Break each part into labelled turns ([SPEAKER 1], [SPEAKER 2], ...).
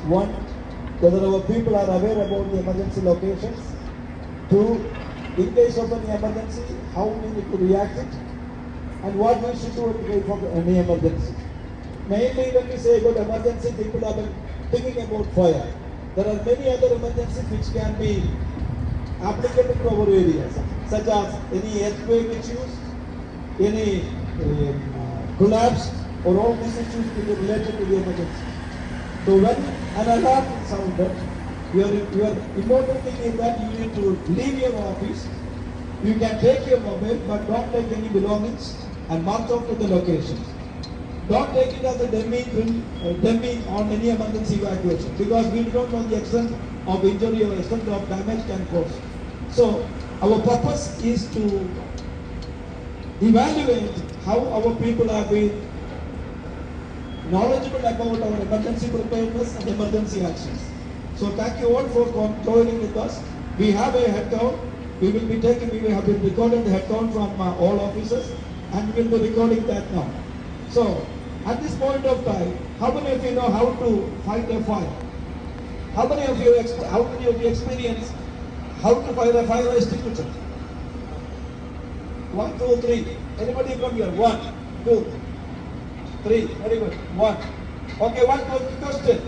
[SPEAKER 1] One, whether our people are aware about the emergency locations. Two, in case of any emergency, how we need to react it, and what we should do in case of any emergency. Mainly when we say about emergency, people have been thinking about fire. There are many other emergencies which can be applicable to our areas, such as any earthquake issues, any collapse, or all these issues will be related to the emergency. So when an alarm is sounded, your important thing is that you need to leave your office. You can take your mobile, but don't take any belongings and march off to the location. Don't take it as a dummy on any emergency evacuation, because we don't know the extent of injury or extent of damage can cause. So our purpose is to evaluate how our people have been knowledgeable about our emergency preparedness and emergency actions. So thank you all for joining with us. We have a head count. We have been recording the head count from all officers, and we will be recording that now. So at this point of time, how many of you know how to fight a fire? How many of you experience how to fight a fire extinguisher? 1, 2, 3. Anybody from here? 1, 2, 3. Very good. 1. Okay, one question.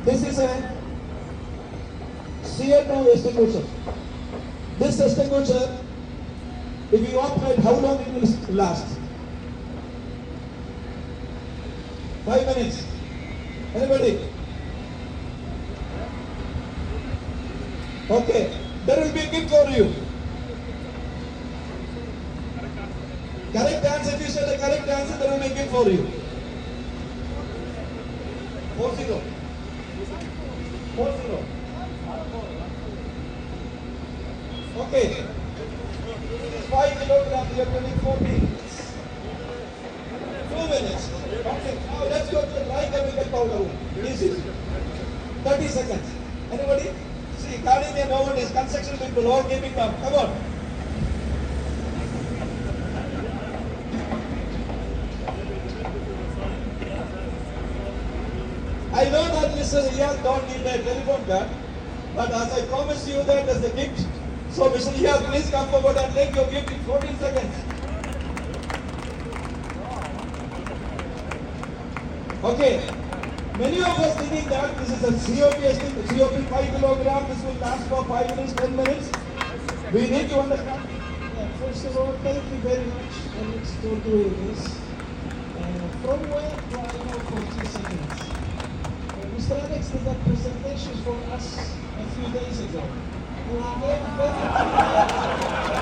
[SPEAKER 1] This is a CO2 extinguisher. This extinguisher, if you operate, how long it will last? 5 minutes. Anybody? Okay. There will be a gift for you. Correct answer. If you say the correct answer, there will be a gift for you. 40. 40. Okay. 5 kilograms, you are 2014. 2 minutes. Okay. Now let's go to the dry chemical powder. Easy. 30 seconds. Anybody? See, guarding the nowadays, construction people all giving up. Come on. I know that Mr. Riyaz don't need a telephone card, but as I promised you that as a gift, so Mr. Riyaz, please come forward and take your gift in 14 seconds. Okay. Many of us thinking that this is a COP 5 kilograms, this will last for 5 minutes, 10 minutes. We need to understand.
[SPEAKER 2] First of all, thank you very much, Alex, for doing this. From where to I know 40 seconds. Mr. Alex did that presentation for us a few days ago.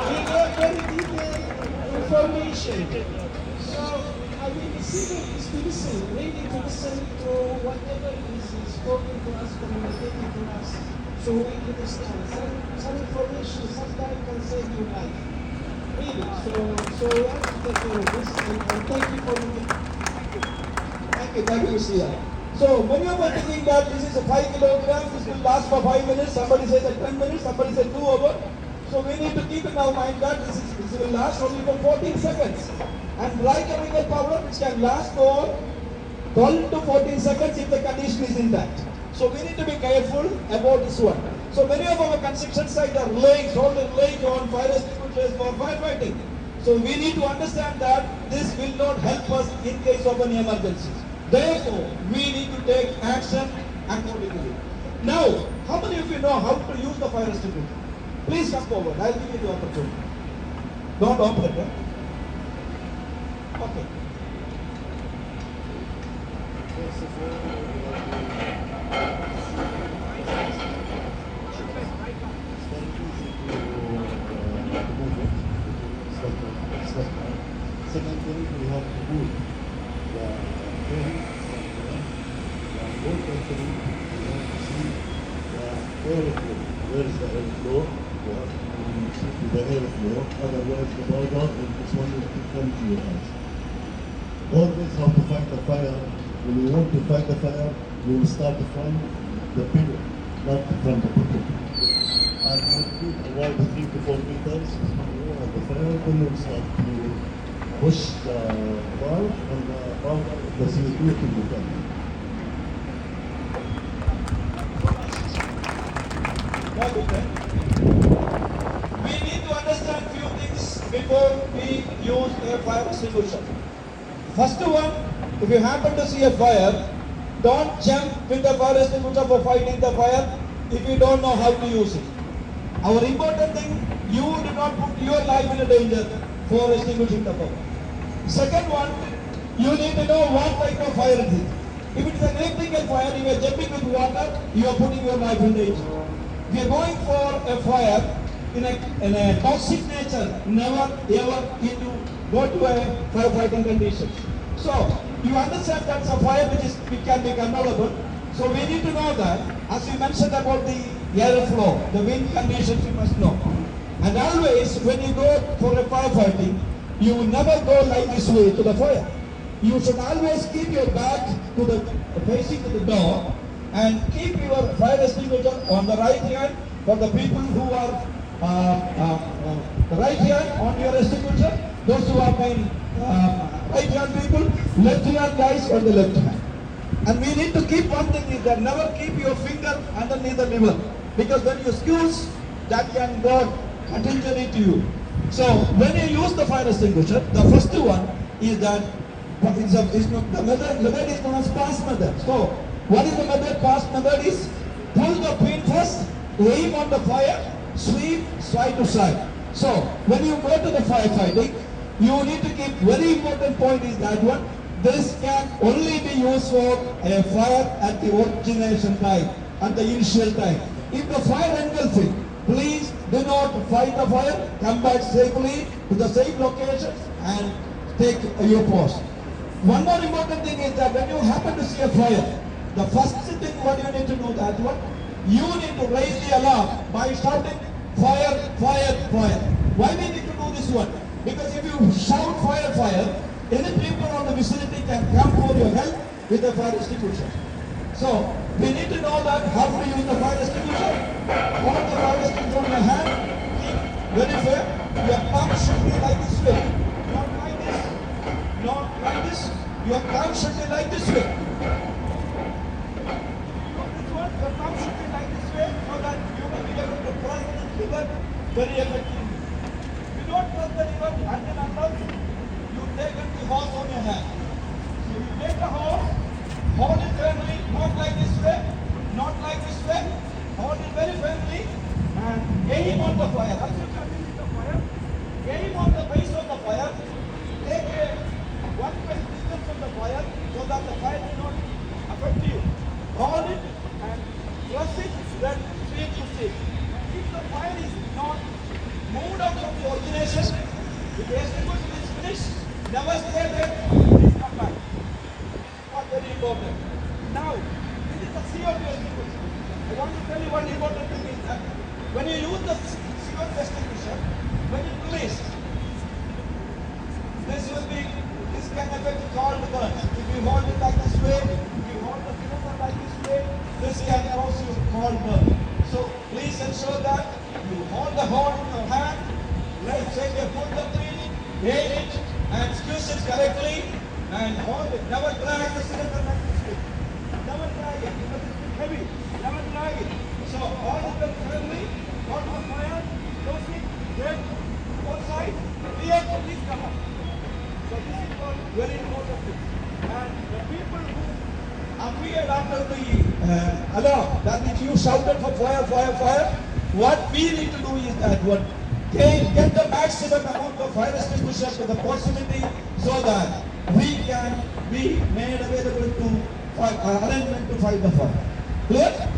[SPEAKER 2] He gave very detailed information. So, I mean, the secret is to listen, really to listen to whatever is spoken to us, communicated to us, so we understand. Some information sometimes can save your life. Really. So we have to take care of this, and thank you for doing it.
[SPEAKER 1] Thank you, Mr. Riyaz. So many of us thinking that this is a 5 kilograms, this will last for 5 minutes, somebody says that 10 minutes, somebody says 2 hours. So we need to keep in our mind that this will last only for 14 seconds. And dry chemical powder which can last for 12 to 14 seconds if the condition is intact. So we need to be careful about this one. So many of our construction sites are solely relying on fire extinguishers for firefighting. So we need to understand that this will not help us in case of any emergency. Therefore, we need to take action accordingly. Now, how many of you know how to use the fire extinguisher? Please come forward. I'll give you the opportunity. Don't operate, eh? Okay.
[SPEAKER 3] Secondly, we have to move the ferry from the boat entry. We have to see the airflow. Where is the airflow? We have to see the airflow. Otherwise, the powder in this one will come to your house. Always how to fight the fire. When you want to fight the fire, you will start from the pillar, not from the bottom. And you will keep around 3 to 4 meters. You have the fire, then you will start to push the valve and the powder, the CO2 to the top.
[SPEAKER 1] competent, we need to understand few things before we use a fire extinguisher. First one, if you happen to see a fire, don't jump with the fire extinguisher for fighting the fire if you don't know how to use it. Our important thing, you do not put your life in a danger for extinguishing the fire. Second one, you need to know what type of fire it is. If it is an electrical fire, you are jumping with water, you are putting your life in danger. If you are going for a fire in a toxic nature, never ever need to go to a firefighting condition. So, you understand that's a fire which can be controllable. So we need to know that, as we mentioned about the airflow, the wind conditions you must know. And always, when you go for a firefighting, you will never go like this way to the fire. You should always keep your back to the facing to the door and keep your fire extinguisher on the right hand for the people who are the right hand on your extinguisher. Those who are paying right hand people, left hand guys on the left hand. And we need to keep one thing is that never keep your finger underneath the lever, because when you squeeze, that can go continually to you. So when you use the fire extinguisher, the first one is that the method is known as pass method. So what is the method? Pass method is pull the pin first, aim on the fire, sweep side to side. So when you go to the firefighting, you need to keep very important point is that one. This can only be used for a fire at the origination time, at the initial time. If the fire engulfing, please do not fight the fire, come back safely to the same location and take your post. One more important thing is that when you happen to see a fire, the first thing what you need to do that what? You need to raise the alarm by shouting fire, fire, fire. Why we need to do this one? Because if you shout fire, fire, any people on the vicinity can come for your help with the fire extinguisher. So, we need to know that how to use the fire extinguisher. Hold the fire extinguisher in your hand, keep very firm. Your palm should be like this way. Not like this. Not like this. Your palm should be like this way. This one, your palm should be like this way so that you will be able to press the trigger very effectively. You don't press the trigger until unless take the hose on your hand. So you take the hose, hold it firmly, not like this way, not like this way, hold it very firmly and aim on the fire. As you continue with the fire, aim on the base of the fire, take a 1 foot distance from the fire so that the fire will not affect you. Hold it and press it, then sweep to sweep. If the fire is not moved out from the origination, if the extinguisher is finished, never stay there, please come back. Not very important. Now, this is the CO2 extinguisher. I want to tell you one important thing is that when you use the CO2 extinguisher, when you release, this can affect cold burn. If you hold it like this way, if you hold the cylinder like this way, this can cause you cold burn. So please ensure that you hold the horn in your hand, let's say you put the pin, aim it, and squeeze it correctly and hold it. Never drag the cylinder like this way. Never drag it because it's heavy. Never drag it. So hold it very firmly, hold the fire, close it, break both sides, clear, please come up. So this is one very important thing. And the people who appeared after the alarm, that means you shouted for fire, fire, fire, what we need to do is that what? Get the maximum amount of fire extinguisher to the proximity so that we can be made available to arrangement to fight the fire. Clear?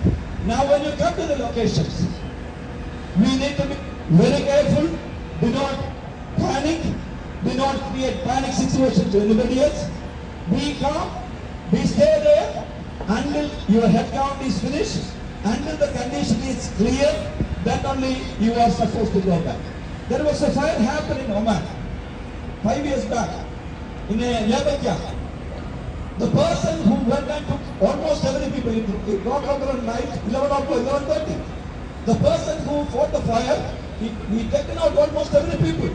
[SPEAKER 1] Now when you come to the locations, we need to be very careful, do not panic, do not create panic situation to anybody else. Be calm, be stay there until your head count is finished, until the condition is clear. Then only you are supposed to go back. There was a fire happened in Oman 5 years back in a labor camp. The person who went and took almost every people, it got over at night, 11 o'clock, 11:30. The person who fought the fire, he taken out almost every people.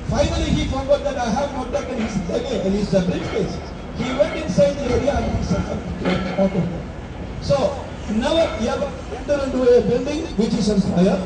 [SPEAKER 1] Finally he forgot that I have not taken his luggage, his briefcase. He went inside the area and he said, out of there. So, never ever enter into a building which is on fire.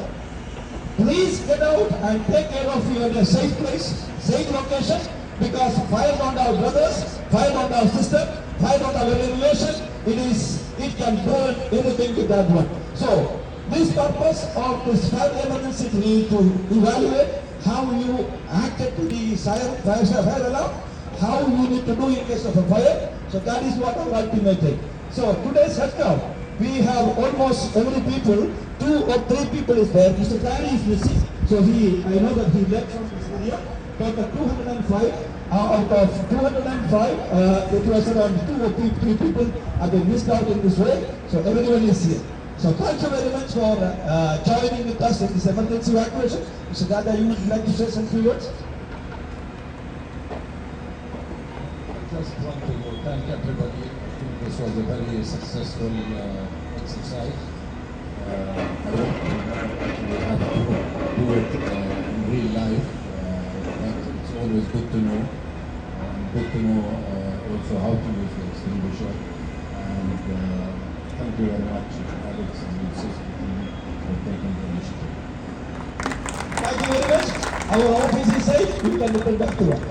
[SPEAKER 1] Please get out and take care of your safe place, safe location, because fire don't have brothers, fire don't have sister, fire don't have any relation. It can burn anything with that one. So, this purpose of this fire emergency we need to evaluate how you acted to the fire alarm, how you need to do in case of a fire. So that is what our ultimate thing. So today's headcount, we have almost every people, 2 or 3 people is there. Mr. Kari is missing. So I know that he left from this area. But the 205, out of 205, it was around 2 or 3 people have been missed out in this way. So everyone is here. So thank you very much for joining with us in this emergency evacuation. Mr. Dada, you would like to say some few words?
[SPEAKER 4] Just want to thank everybody. I think this was a very successful exercise. I hope we have to do it in real life, but it's always good to know. Good to know also how to use the extinguisher. And thank you very much, Alex and Mrs. for taking the initiative.
[SPEAKER 1] Thank you very much. Our office is safe. You can return back to work.